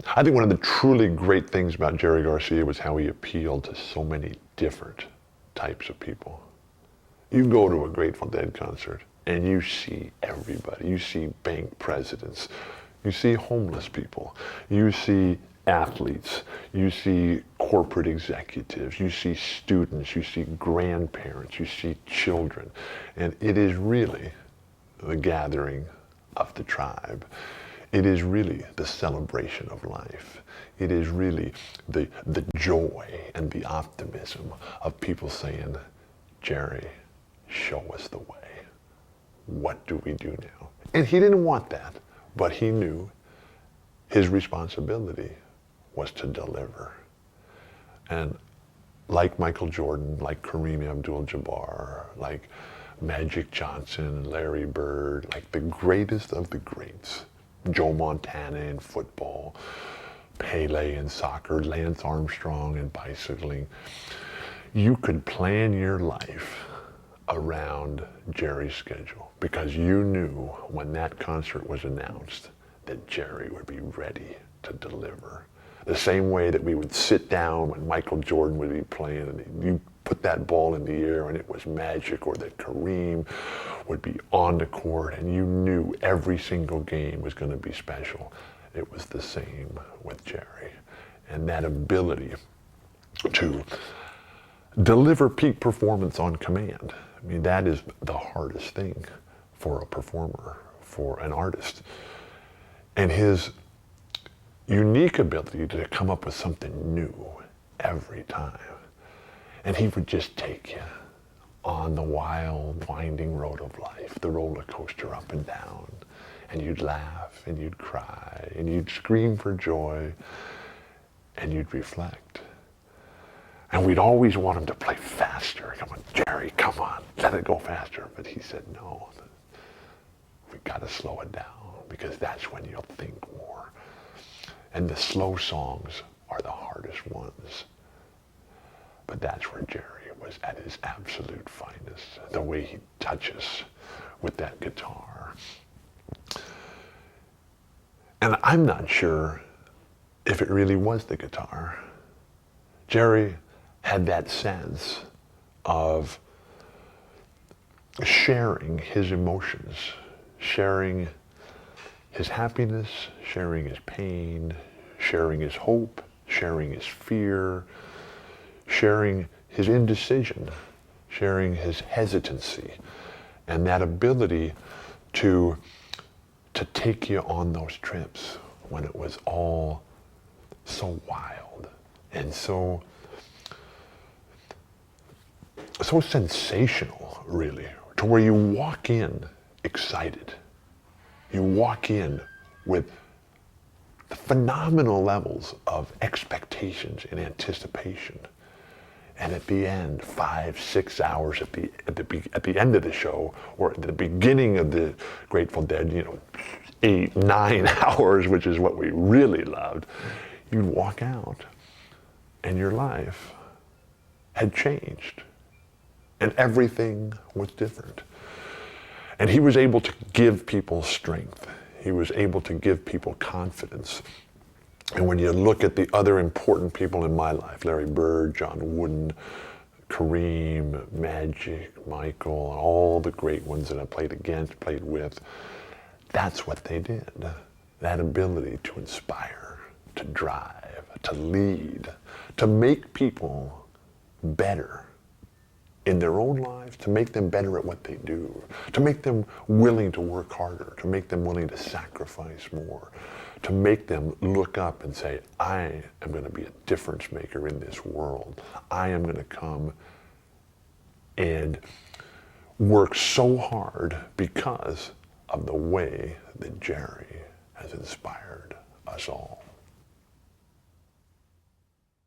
I think one of the truly great things about Jerry Garcia was how he appealed to so many different types of people. You go to a Grateful Dead concert and you see everybody. You see bank presidents, you see homeless people, you see athletes, you see corporate executives, you see students, you see grandparents, you see children. And it is really the gathering of the tribe. It is really the celebration of life. It is really the joy and the optimism of people saying, Jerry, show us the way. What do we do now? And he didn't want that, but he knew his responsibility was to deliver. And like Michael Jordan, like Kareem Abdul-Jabbar, like Magic Johnson, Larry Bird, like the greatest of the greats, Joe Montana in football, Pele in soccer, Lance Armstrong in bicycling, you could plan your life around Jerry's schedule because you knew when that concert was announced that Jerry would be ready to deliver. The same way that we would sit down when Michael Jordan would be playing and you put that ball in the air and it was magic, or that Kareem would be on the court and you knew every single game was going to be special. It was the same with Jerry. And that ability to deliver peak performance on command, I mean, that is the hardest thing for a performer, for an artist. And his unique ability to come up with something new every time. And he would just take you on the wild, winding road of life, the roller coaster up and down. And you'd laugh, and you'd cry, and you'd scream for joy, and you'd reflect. And we'd always want him to play faster. Come on, Jerry, come on, let it go faster. But he said, no, we gotta slow it down, because that's when you'll think more. And the slow songs are the hardest ones. But that's where Jerry was at his absolute finest, the way he touches with that guitar. And I'm not sure if it really was the guitar. Jerry had that sense of sharing his emotions, sharing his happiness, sharing his pain, sharing his hope, sharing his fear, sharing his indecision, sharing his hesitancy, and that ability to take you on those trips when it was all so wild and so sensational, really, to where you walk in excited. You walk in with the phenomenal levels of expectations and anticipation. And at the end, 5-6 hours at the end of the show, or at the beginning of the Grateful Dead, 8-9 hours, which is what we really loved, you'd walk out and your life had changed and everything was different. And he was able to give people strength. He was able to give people confidence. And when you look at the other important people in my life, Larry Bird, John Wooden, Kareem, Magic, Michael, and all the great ones that I played against, played with, that's what they did. That ability to inspire, to drive, to lead, to make people better in their own lives, to make them better at what they do, to make them willing to work harder, to make them willing to sacrifice more, to make them look up and say, I am going to be a difference maker in this world. I am going to come and work so hard because of the way that Jerry has inspired us all.